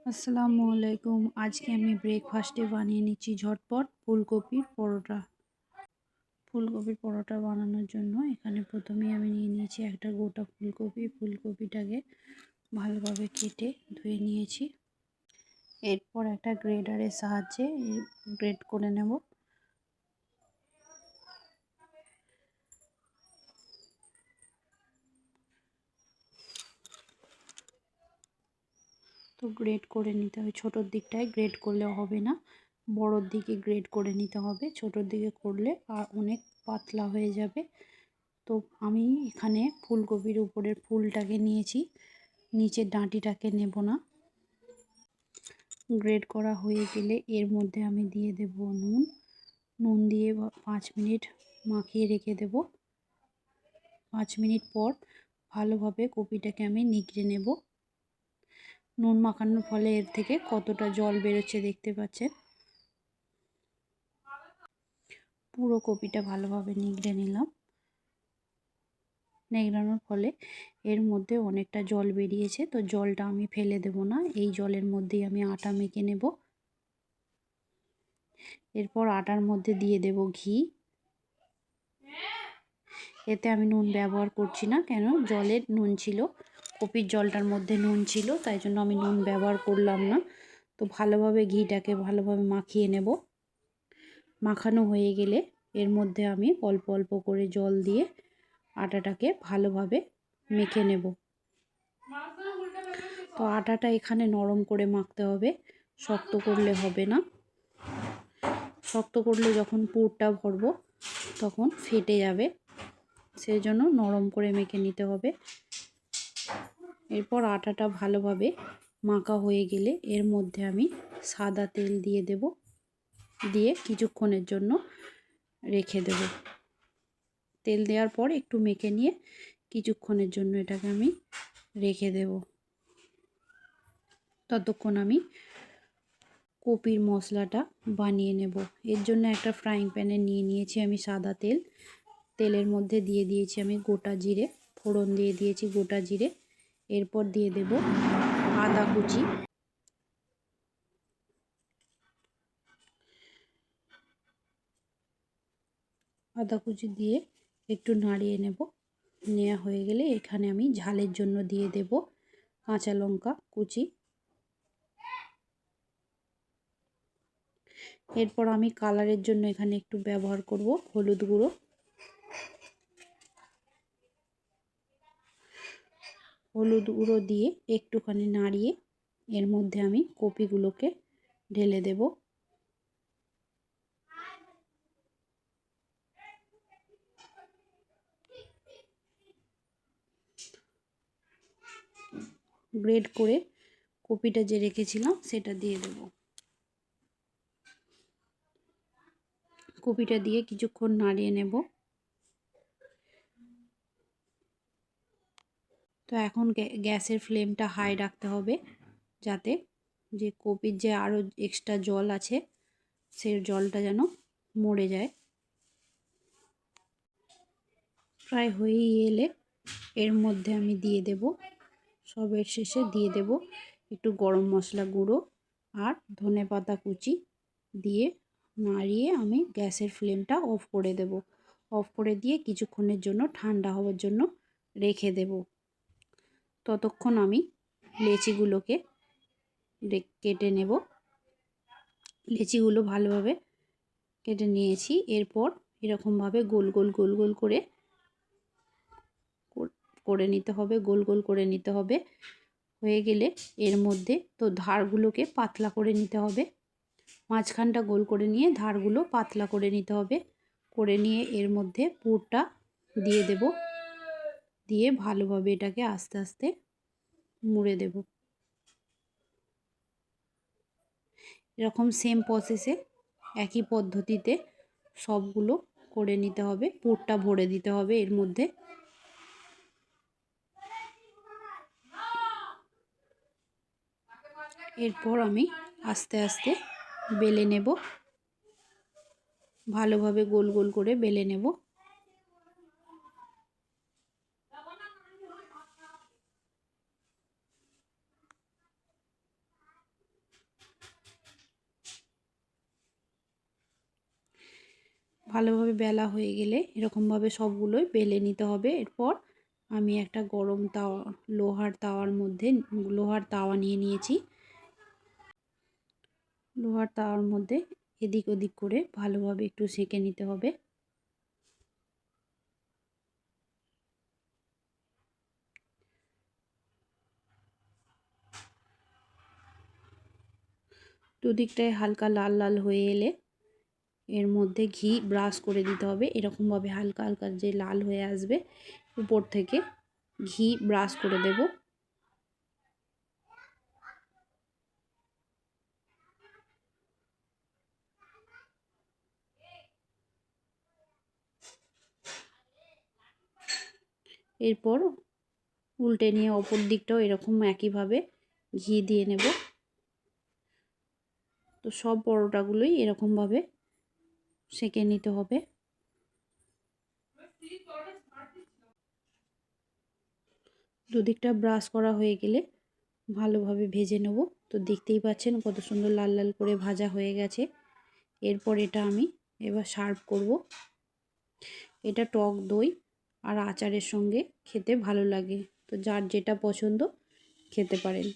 আসসালামু আলাইকুম। আজকে আমি ব্রেকফাস্টে বানিয়ে নিচ্ছি ঝটপট ফুলকপির পরোটা। ফুলকপির পরোটা বানানোর জন্য এখানে প্রথমেই আমি নিয়ে নিয়েছি একটা গোটা ফুলকপি। ফুলকপিটাকে ভালোভাবে কেটে ধুয়ে নিয়েছি। এরপর একটা গ্রেটারের সাহায্যে গ্রেট করে নেব। তো গ্রেট করে নিতে হবে, ছোটোর দিকটায় গ্রেট করলেও হবে না, বড়োর দিকে গ্রেট করে নিতে হবে। ছোটোর দিকে করলে আর অনেক পাতলা হয়ে যাবে। তো আমি এখানে ফুলকপির উপরের ফুলটাকে নিয়েছি, নিচের ডাঁটিটাকে নেব না। গ্রেট করা হয়ে গেলে এর মধ্যে আমি দিয়ে দেব নুন দিয়ে 5 মিনিট মাখিয়ে রেখে দেব। 5 মিনিট পর ভালোভাবে কপিটাকে আমি নিগড়ে নেব। নুন মাখানোর ফলে এর থেকে কতটা জল বেরোচ্ছে দেখতে পাচ্ছেন। পুরো কপিটা ভালোভাবে নিগড়ে নিলাম। নেগড়ানোর ফলে এর মধ্যে অনেকটা জল বেরিয়েছে, তো জলটা আমি ফেলে দেব না। এই জলের মধ্যেই আমি আটা মেখে নেব। এরপর আটার মধ্যে দিয়ে দেব ঘি। এতে আমি নুন ব্যবহার করছি না, কেন জলের নুন ছিল, কপির জলটার মধ্যে নুন ছিল, তাই জন্য আমি নুন ব্যবহার করলাম না। তো ভালোভাবে ঘিটাকে ভালোভাবে মাখিয়ে নেব। মাখানো হয়ে গেলে এর মধ্যে আমি অল্প অল্প করে জল দিয়ে আটাটাকে ভালোভাবে মেখে নেব। তো আটাটা এখানে নরম করে মাখতে হবে, শক্ত করলে হবে না। শক্ত করলে যখন পুরটা ভরবো তখন ফেটে যাবে, সেই জন্য নরম করে মেখে নিতে হবে। এরপর আটাটা ভালোভাবে মাখা হয়ে গেলে এর মধ্যে আমি সাদা তেল দিয়ে দেব, দিয়ে কিছুক্ষণের জন্য রেখে দেব। তেল দেওয়ার পর একটু মেখে নিয়ে কিছুক্ষণের জন্য এটাকে আমি রেখে দেব। ততক্ষণ আমি কপির মশলাটা বানিয়ে নেব। এর জন্য একটা ফ্রাইং প্যানে নিয়ে নিয়েছি আমি সাদা তেল। তেলের মধ্যে দিয়ে দিয়েছি আমি গোটা জিরে, ফোড়ন দিয়ে দিয়েছি গোটা জিরে। এরপর দিয়ে দেব আদা কুচি, আদা কুচি দিয়ে একটু নাড়িয়ে নেব। নেওয়া হয়ে গেলে এখানে আমি ঝালের জন্য দিয়ে দেব কাঁচা লঙ্কা কুচি। এরপর আমি কালারের জন্য এখানে একটু ব্যবহার করব হলুদ গুঁড়ো। হলুদ গুঁড়ো দিয়ে একটুখানি নাড়িয়ে এর মধ্যে আমি কপিগুলোকে ঢেলে দেব। গ্রেড করে কপিটা যে রেখেছিলাম সেটা দিয়ে দেব। কপিটা দিয়ে কিছুক্ষণ নাড়িয়ে নেব। তো এখন গ্যাসের ফ্লেমটা হাই রাখতে হবে, যাতে যে কপির যে আরও এক্সট্রা জল আছে সেই জলটা যেন মরে যায়। প্রায় হয়েই এলে এর মধ্যে আমি দিয়ে দেব, সবের শেষে দিয়ে দেব একটু গরম মশলা গুঁড়ো আর ধনেপাতা কুচি দিয়ে নাড়িয়ে আমি গ্যাসের ফ্লেমটা অফ করে দেব। অফ করে দিয়ে কিছুক্ষণের জন্য ঠান্ডা হওয়ার জন্য রেখে দেব। ততক্ষণ আমি লেচিগুলোকে কেটে নেব। লেচিগুলো ভালোভাবে কেটে নিয়েছি। এরপর এরকমভাবে গোল গোল গোল গোল করে নিতে হবে, গোল গোল করে নিতে হবে। হয়ে গেলে এর মধ্যে তো ধারগুলোকে পাতলা করে নিতে হবে, মাঝখানটা গোল করে নিয়ে ধারগুলো পাতলা করে নিতে হবে। করে নিয়ে এর মধ্যে পুরটা দিয়ে দেব, দিয়ে ভালোভাবে এটাকে আস্তে আস্তে মুড়ে দেব। এরকম সেম প্রসেসে একই পদ্ধতিতে সবগুলো করে নিতে হবে। পুরটা ভরে দিতে হবে এর মধ্যে। এরপর আমি আস্তে আস্তে বেলে নেব, ভালোভাবে গোল গোল করে বেলে নেব। ভালোভাবে বেলা হয়ে গেলে এরকমভাবে সবগুলোই বেলে নিতে হবে। এরপর আমি একটা গরম তাওয়া, লোহার তাওয়া নিয়ে নিয়েছি। লোহার তাওয়ার মধ্যে এদিক ওদিক করে ভালোভাবে একটু সেঁকে নিতে হবে। দুদিকটায় হালকা লাল লাল হয়ে এলে এর মধ্যে ঘি ব্রাশ করে দিতে হবে। এরকমভাবে হালকা হালকা যে লাল হয়ে আসবে উপর থেকে ঘি ব্রাশ করে দেব। এরপর উল্টে নিয়ে অপর দিকটাও এরকম একইভাবে ঘি দিয়ে নেব। তো সব পরোটাগুলোই এরকমভাবে সেঁকে নিতে হবে। দুদিকটা ব্রাশ করা হয়ে গেলে ভালোভাবে ভেজে নেব। তো দেখতেই পাচ্ছেন কত সুন্দর লাল লাল করে ভাজা হয়ে গেছে। এরপর এটা আমি এবার সার্ভ করব। এটা টক দই আর আচারের সঙ্গে খেতে ভালো লাগে। তো যার যেটা পছন্দ খেতে পারেন।